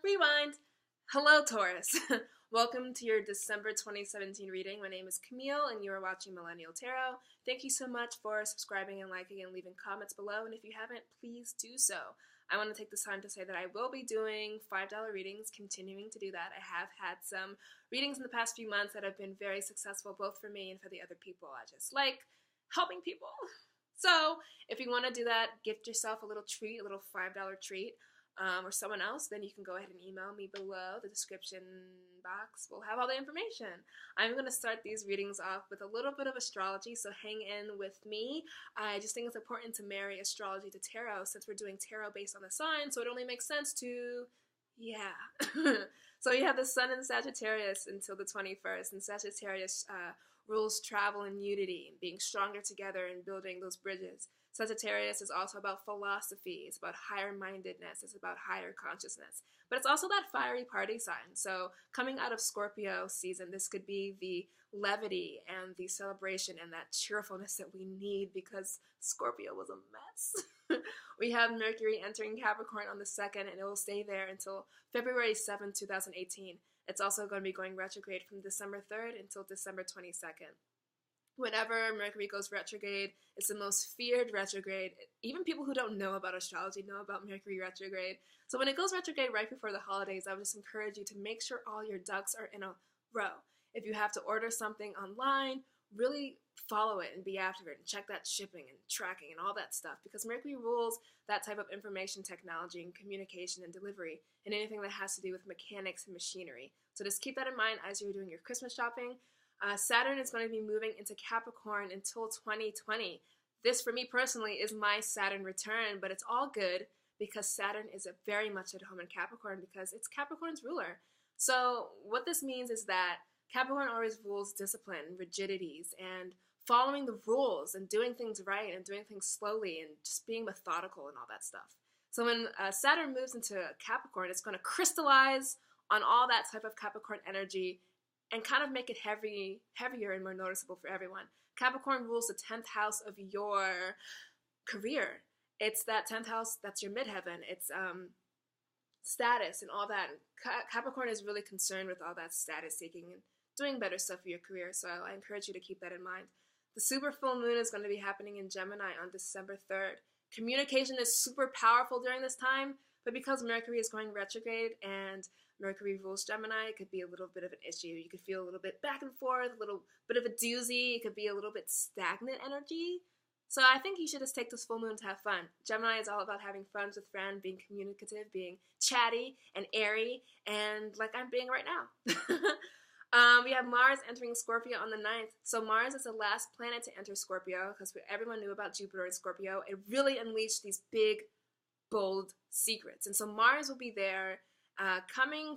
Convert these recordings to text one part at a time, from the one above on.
Rewind. Hello, Taurus. Welcome to your December 2017 reading. My name is Camille, and you are watching Millennial Tarot. Thank you so much for subscribing and liking and leaving comments below, and if you haven't, please do so. I want to take this time to say that I will be doing $5 readings, continuing to do that. I have had some readings in the past few months that have been very successful, both for me and for the other people. I just like helping people. So if you want to do that, gift yourself a little treat, a little $5 treat, or someone else, then you can go ahead and email me below. The description box will have all the information. I'm going to start these readings off with a little bit of astrology, so hang in with me. I just think it's important to marry astrology to tarot since we're doing tarot based on the sign, so it only makes sense to, So you have the sun in Sagittarius until the 21st, and Sagittarius rules travel and unity, being stronger together and building those bridges. Sagittarius is also about philosophy, it's about higher-mindedness, it's about higher consciousness. But it's also that fiery party sign. So coming out of Scorpio season, this could be the levity and the celebration and that cheerfulness that we need because Scorpio was a mess. We have Mercury entering Capricorn on the 2nd, and it will stay there until February 7th, 2018. It's also going to be going retrograde from December 3rd until December 22nd. Whenever Mercury goes retrograde, it's the most feared retrograde. Even people who don't know about astrology know about Mercury retrograde. So when it goes retrograde right before the holidays, I would just encourage you to make sure all your ducks are in a row. If you have to order something online, really follow it and be after it and check that shipping and tracking and all that stuff, because Mercury rules that type of information technology and communication and delivery and anything that has to do with mechanics and machinery. So just keep that in mind as you're doing your Christmas shopping. Saturn is going to be moving into Capricorn until 2020. This, for me personally, is my Saturn return, but it's all good because Saturn is very much at home in Capricorn because it's Capricorn's ruler. So what this means is that Capricorn always rules discipline, rigidities, and following the rules and doing things right and doing things slowly and just being methodical and all that stuff. So when Saturn moves into Capricorn, it's going to crystallize on all that type of Capricorn energy and kind of make it heavier and more noticeable for everyone. Capricorn rules the 10th house of your career. It's that 10th house that's your midheaven. It's status and all that. Capricorn is really concerned with all that status seeking and doing better stuff for your career, so I encourage you to keep that in mind. The super full moon is going to be happening in Gemini on December 3rd. Communication is super powerful during this time, but because Mercury is going retrograde and Mercury rules Gemini, it could be a little bit of an issue. You could feel a little bit back and forth, a little bit of a doozy. It could be a little bit stagnant energy. So I think you should just take this full moon to have fun. Gemini is all about having fun with friends, being communicative, being chatty and airy, and like I'm being right now. We have Mars entering Scorpio on the 9th. So Mars is the last planet to enter Scorpio because everyone knew about Jupiter and Scorpio. It really unleashed these big, bold secrets. And so Mars will be there,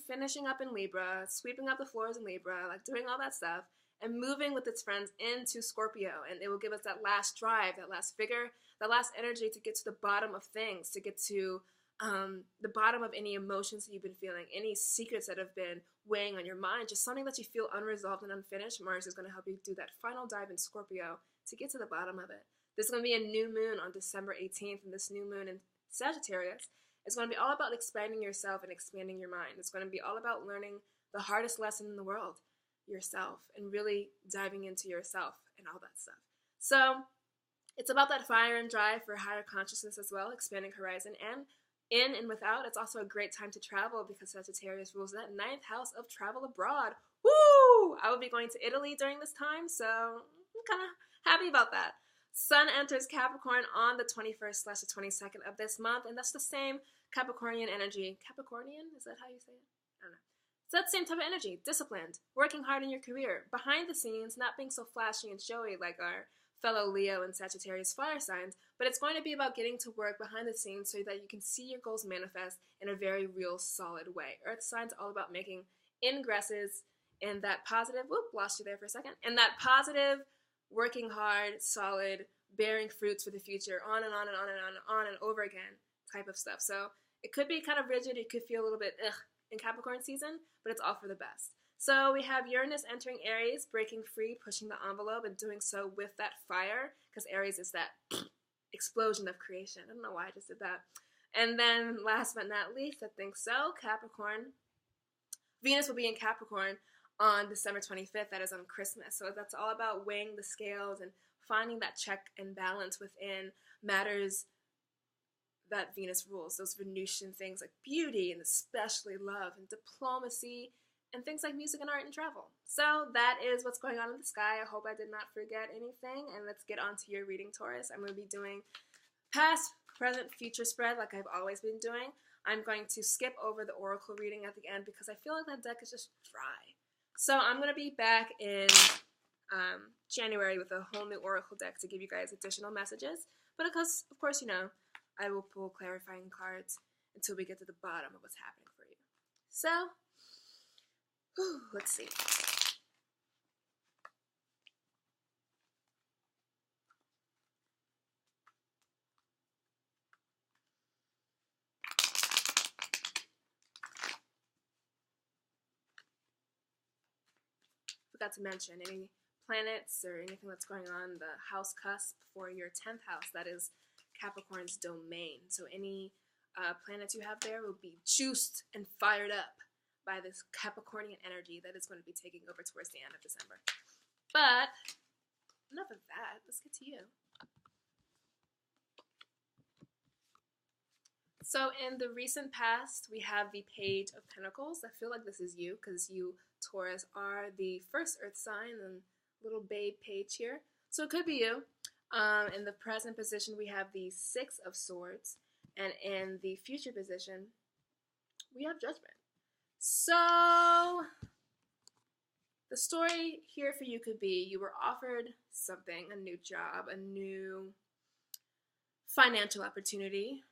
finishing up in Libra, sweeping up the floors in Libra, like doing all that stuff, and moving with its friends into Scorpio. And it will give us that last drive, that last vigor, that last energy to get to the bottom of things, to get to the bottom of any emotions that you've been feeling, any secrets that have been weighing on your mind, just something that you feel unresolved and unfinished. Mars is going to help you do that final dive in Scorpio to get to the bottom of it. There's going to be a new moon on December 18th, and this new moon in Sagittarius is going to be all about expanding yourself and expanding your mind. It's going to be all about learning the hardest lesson in the world, yourself, and really diving into yourself and all that stuff. So it's about that fire and drive for higher consciousness as well, expanding horizon, and in and without. It's also a great time to travel because Sagittarius rules that 9th house of travel abroad. Woo! I will be going to Italy during this time, so I'm kind of happy about that. Sun enters Capricorn on the 21st/22nd of this month, and that's the same Capricornian energy. Capricornian? Is that how you say it? I don't know. It's that same type of energy. Disciplined, working hard in your career, behind the scenes, not being so flashy and showy like our fellow Leo and Sagittarius fire signs, but it's going to be about getting to work behind the scenes so that you can see your goals manifest in a very real, solid way. Earth signs all about making ingresses in that positive, lost you there for a second, in that positive, working hard, solid, bearing fruits for the future, on and on and on and on and on and over again type of stuff. So it could be kind of rigid, it could feel a little bit in Capricorn season, but it's all for the best. So we have Uranus entering Aries, breaking free, pushing the envelope, and doing so with that fire, because Aries is that explosion of creation. I don't know why I just did that. And then last but not least, I think so, Capricorn. Venus will be in Capricorn on December 25th. That is on Christmas. So that's all about weighing the scales and finding that check and balance within matters that Venus rules, those Venusian things like beauty and especially love and diplomacy and things like music and art and travel. So that is what's going on in the sky. I hope I did not forget anything. And let's get on to your reading, Taurus. I'm going to be doing past, present, future spread like I've always been doing. I'm going to skip over the oracle reading at the end because I feel like that deck is just dry. So I'm going to be back in January with a whole new oracle deck to give you guys additional messages. But of course, you know, I will pull clarifying cards until we get to the bottom of what's happening for you. So, let's see. Forgot to mention any planets or anything that's going on the house cusp for your 10th house. That is Capricorn's domain. So any planets you have there will be juiced and fired up by this Capricornian energy that is going to be taking over towards the end of December. But enough of that. Let's get to you. So in the recent past, we have the Page of Pentacles. I feel like this is you because you, Taurus, are the first earth sign and little babe page here. So it could be you. In the present position, we have the Six of Swords. And in the future position, we have Judgment. So the story here for you could be you were offered something, a new job, a new financial opportunity,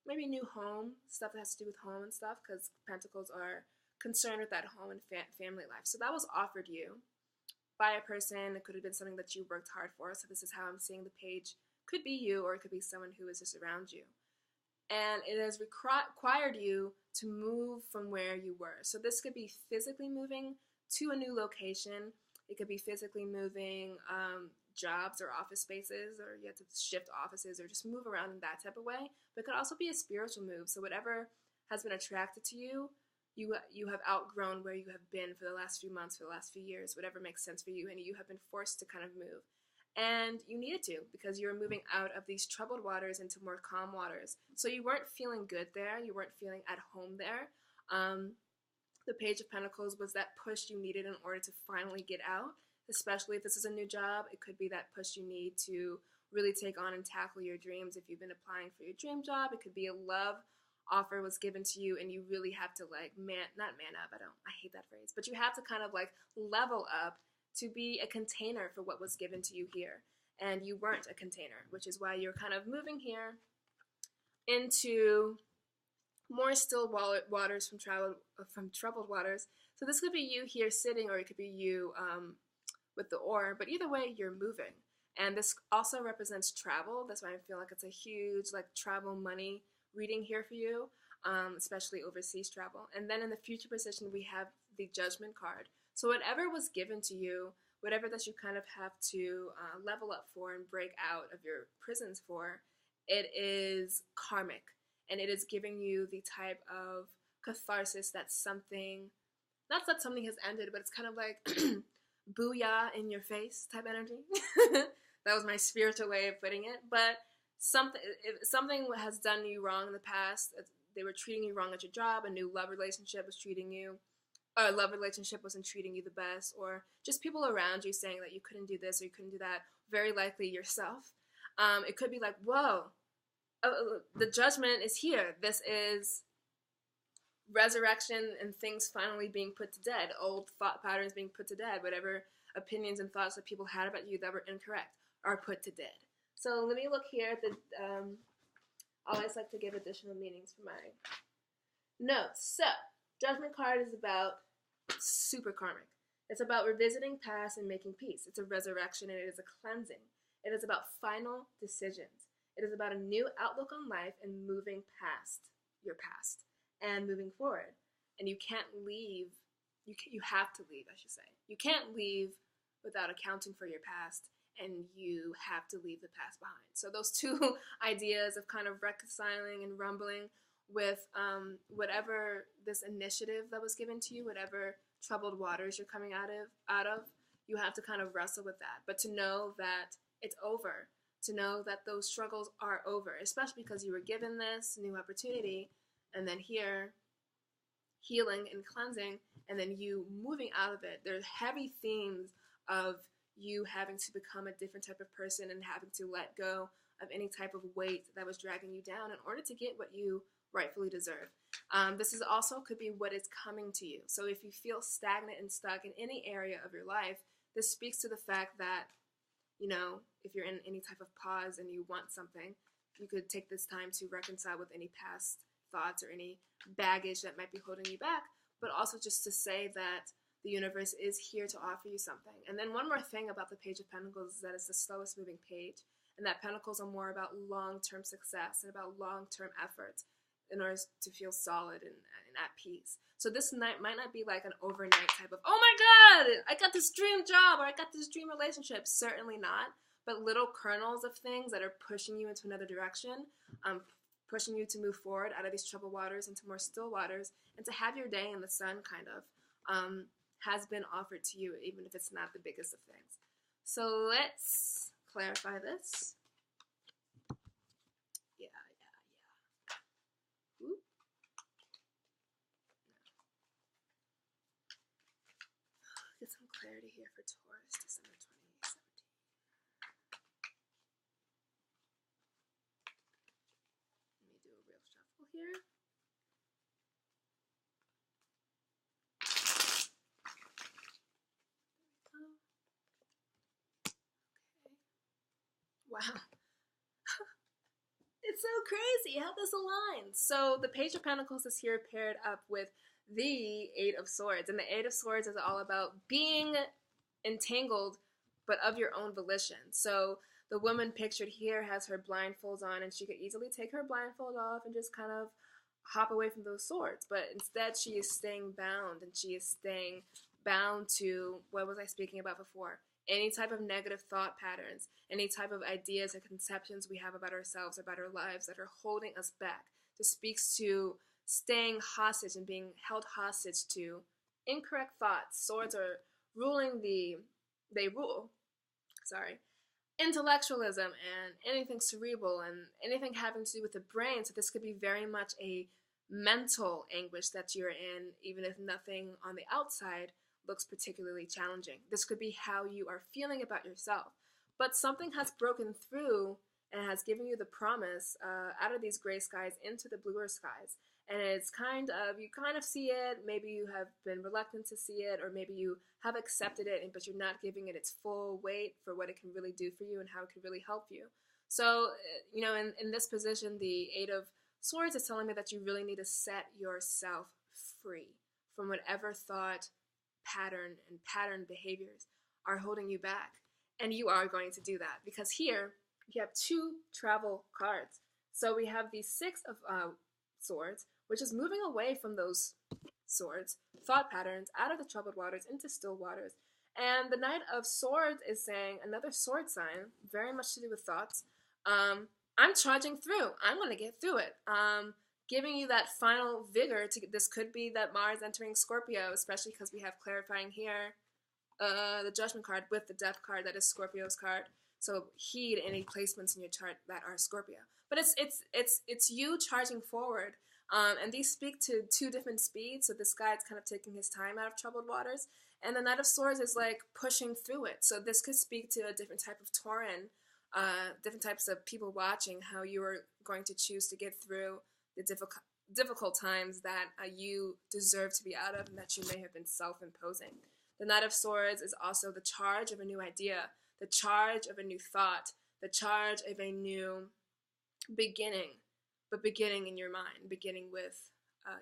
maybe a new home, stuff that has to do with home and stuff, because Pentacles are concerned with that home and family life. So that was offered you by a person. It could have been something that you worked hard for. So this is how I'm seeing the page. Could be you, or it could be someone who is just around you. And it has required you to move from where you were. So this could be physically moving to a new location. It could be physically moving jobs or office spaces, or you have to shift offices or just move around in that type of way. But it could also be a spiritual move. So whatever has been attracted to you, you have outgrown where you have been for the last few months, for the last few years, whatever makes sense for you, and you have been forced to kind of move. And you needed to, because you were moving out of these troubled waters into more calm waters. So you weren't feeling good there. You weren't feeling at home there. The Page of Pentacles was that push you needed in order to finally get out, especially if this is a new job. It could be that push you need to really take on and tackle your dreams. If you've been applying for your dream job, it could be a love offer was given to you and you really have to like not man up. I hate that phrase, but you have to kind of like level up to be a container for what was given to you here. And you weren't a container, which is why you're kind of moving here into more still waters from troubled waters. So this could be you here sitting, or it could be you with the oar, but either way, you're moving. And this also represents travel. That's why I feel like it's a huge like travel money reading here for you, especially overseas travel. And then in the future position, we have the Judgment card. So whatever was given to you, whatever that you kind of have to level up for and break out of your prisons for, it is karmic. And it is giving you the type of catharsis that something, not that something has ended, but it's kind of like booyah in your face type energy. That was my spiritual way of putting it. But if something has done you wrong in the past, they were treating you wrong at your job, a new love relationship wasn't treating you the best, or just people around you saying that you couldn't do this or you couldn't do that, very likely yourself. It could be like, whoa, the judgment is here. This is resurrection and things finally being put to dead, old thought patterns being put to dead, whatever opinions and thoughts that people had about you that were incorrect are put to dead. So let me look here at the, I always like to give additional meanings for my notes. So, Judgment card is about super karmic. It's about revisiting past and making peace. It's a resurrection and it is a cleansing. It is about final decisions. It is about a new outlook on life and moving past your past and moving forward. And you can't leave, you have to leave, I should say. You can't leave without accounting for your past and you have to leave the past behind. So those two ideas of kind of reconciling and rumbling with whatever this initiative that was given to you, whatever troubled waters you're coming out of, you have to kind of wrestle with that. But to know that it's over, to know that those struggles are over, especially because you were given this new opportunity, and then here, healing and cleansing, and then you moving out of it. There's heavy themes of you having to become a different type of person and having to let go of any type of weight that was dragging you down in order to get what you rightfully deserve. This is also could be what is coming to you. So if you feel stagnant and stuck in any area of your life, this speaks to the fact that, you know, if you're in any type of pause and you want something, you could take this time to reconcile with any past thoughts or any baggage that might be holding you back, but also just to say that the universe is here to offer you something. And then one more thing about the Page of Pentacles is that it's the slowest moving page, and that Pentacles are more about long-term success and about long-term efforts in order to feel solid and at peace. So this night might not be like an overnight type of, oh my God, I got this dream job or I got this dream relationship. Certainly not. But little kernels of things that are pushing you into another direction, pushing you to move forward out of these troubled waters into more still waters, and to have your day in the sun kind of has been offered to you, even if it's not the biggest of things. So let's clarify this. Ooh. Get some clarity here for Taurus, December 2017. Let me do a real shuffle here. Wow. It's so crazy how this aligns. So the Page of Pentacles is here paired up with the Eight of Swords. And the Eight of Swords is all about being entangled, but of your own volition. So the woman pictured here has her blindfolds on, and she could easily take her blindfold off and just kind of hop away from those swords. But instead she is staying bound, and she is staying bound to, what was I speaking about before? Any type of negative thought patterns, any type of ideas or conceptions we have about ourselves, about our lives that are holding us back. This speaks to staying hostage and being held hostage to incorrect thoughts. Swords are they rule intellectualism and anything cerebral and anything having to do with the brain. So this could be very much a mental anguish that you're in, even if nothing on the outside looks particularly challenging. This could be how you are feeling about yourself. But something has broken through and has given you the promise out of these gray skies into the bluer skies. And it's you kind of see it, maybe you have been reluctant to see it, or maybe you have accepted it, but you're not giving it its full weight for what it can really do for you and how it can really help you. So, you know, in this position, the Eight of Swords is telling me that you really need to set yourself free from whatever thought, pattern behaviors are holding you back. And you are going to do that, because here we have two travel cards. So we have the Six of Swords, which is moving away from those swords, thought patterns, out of the troubled waters into still waters. And the Knight of Swords is saying, another sword sign, very much to do with thoughts. I'm charging through. I'm going to get through it. Giving you that final vigor. This could be that Mars entering Scorpio, especially because we have clarifying here the Judgment card with the Death card that is Scorpio's card. So heed any placements in your chart that are Scorpio. But it's you charging forward. And these speak to two different speeds. So this guy is kind of taking his time out of troubled waters. And the Knight of Swords is like pushing through it. So this could speak to a different type of Tauran, different types of people watching how you are going to choose to get through the difficult times that you deserve to be out of and that you may have been self-imposing. The Knight of Swords is also the charge of a new idea, the charge of a new thought, the charge of a new beginning, but beginning in your mind, beginning with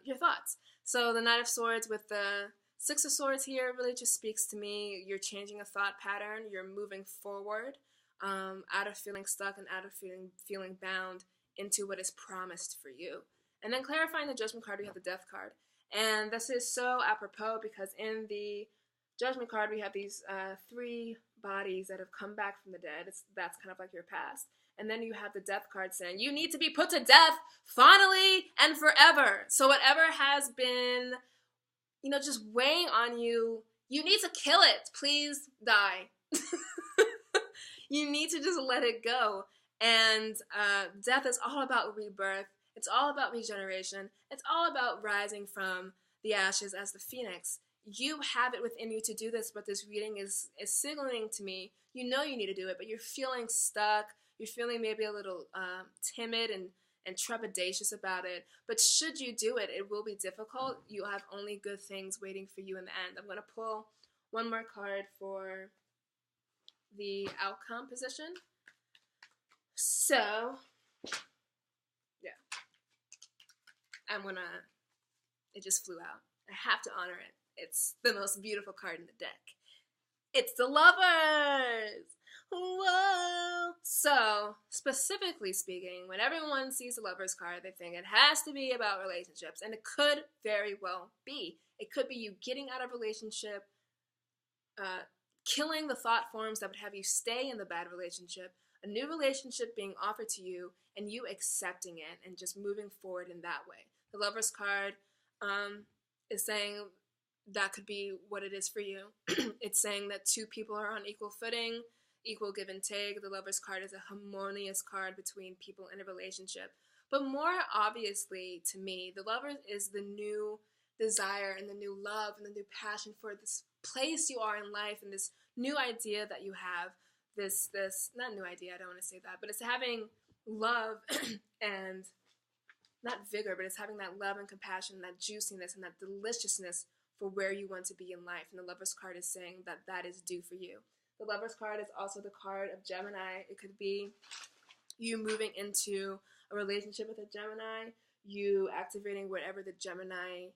your thoughts. So the Knight of Swords with the Six of Swords here really just speaks to me. You're changing a thought pattern. You're moving forward out of feeling stuck and out of feeling bound into what is promised for you. And then clarifying the Judgment card, we have the Death card. And this is so apropos because in the Judgment card, we have these three bodies that have come back from the dead. That's kind of like your past. And then you have the death card saying you need to be put to death finally and forever. So whatever has been, just weighing on you, you need to kill it. Please die. You need to just let it go. And death is all about rebirth. It's all about regeneration. It's all about rising from the ashes as the phoenix. You have it within you to do this, but this reading is signaling to me, you need to do it, but you're feeling stuck. You're feeling maybe a little timid and trepidatious about it. But should you do it, it will be difficult. You'll have only good things waiting for you in the end. I'm going to pull one more card for the outcome position. So, yeah. It just flew out. I have to honor it. It's the most beautiful card in the deck. It's the Lovers! Whoa! So, specifically speaking, when everyone sees the Lovers card, they think it has to be about relationships, and it could very well be. It could be you getting out of a relationship, killing the thought forms that would have you stay in the bad relationship, a new relationship being offered to you, and you accepting it and just moving forward in that way. The Lovers card is saying that could be what it is for you. It's saying that two people are on equal footing, equal give and take. The Lovers card is a harmonious card between people in a relationship. But more obviously to me, the Lovers is the new desire and the new love and the new passion for this place you are in life and this new idea that you have. This not new idea, I don't want to say that, but it's having love and not vigor, but it's having that love and compassion, that juiciness and that deliciousness for where you want to be in life. And the Lovers card is saying that that is due for you. The Lovers card is also the card of Gemini. It could be you moving into a relationship with a Gemini, you activating whatever the Gemini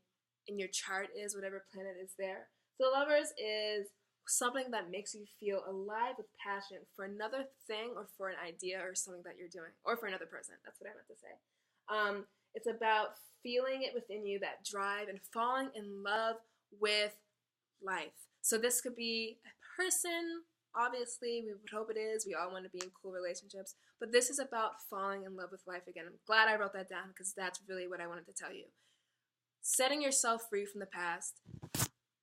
in your chart is, whatever planet is there. So Lovers is something that makes you feel alive with passion for another thing or for an idea or something that you're doing, or for another person. That's what I meant to say. It's about feeling it within you, that drive, and falling in love with life. So this could be a person, obviously, we would hope it is. We all want to be in cool relationships. But this is about falling in love with life again. I'm glad I wrote that down because that's really what I wanted to tell you. Setting yourself free from the past.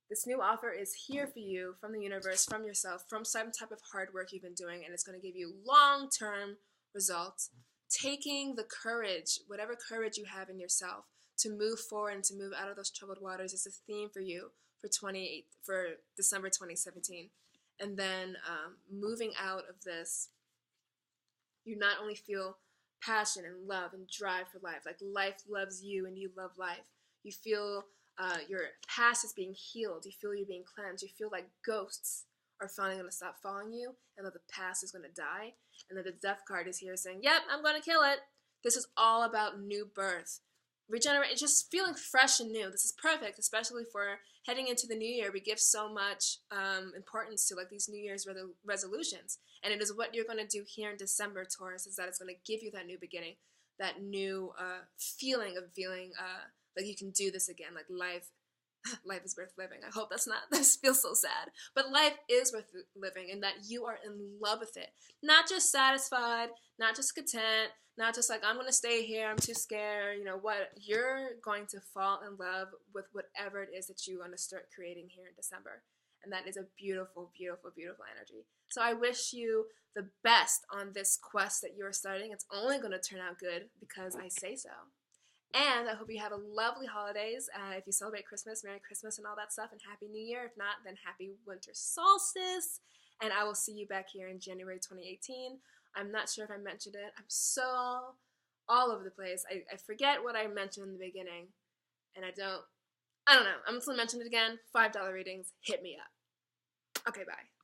This new offer is here for you, from the universe, from yourself, from some type of hard work you've been doing, and it's going to give you long-term results. Taking the courage, whatever courage you have in yourself, to move forward and to move out of those troubled waters is a theme for you for December 2017. And then moving out of this, you not only feel passion and love and drive for life, like life loves you and you love life. You feel your past is being healed. You feel you're being cleansed. You feel like ghosts are finally going to stop following you and that the past is going to die. And then the Death card is here saying, yep, I'm going to kill it. This is all about new birth. Regenerate, just feeling fresh and new. This is perfect, especially for heading into the new year. We give so much importance to like these New Year's resolutions. And it is what you're going to do here in December, Taurus, is that it's going to give you that new beginning, that new feeling of feeling like you can do this again, like life is worth living. I hope this feels so sad. But life is worth living and that you are in love with it. Not just satisfied, not just content, not just like, I'm going to stay here, I'm too scared. You know what? You're going to fall in love with whatever it is that you want to start creating here in December. And that is a beautiful, beautiful, beautiful energy. So I wish you the best on this quest that you're starting. It's only going to turn out good because I say so. And I hope you have a lovely holidays. If you celebrate Christmas, Merry Christmas and all that stuff, and Happy New Year. If not, then Happy Winter Solstice. And I will see you back here in January 2018. I'm not sure if I mentioned it. I'm so all over the place. I forget what I mentioned in the beginning. And I don't know. I'm just going to mention it again. $5 readings. Hit me up. Okay, bye.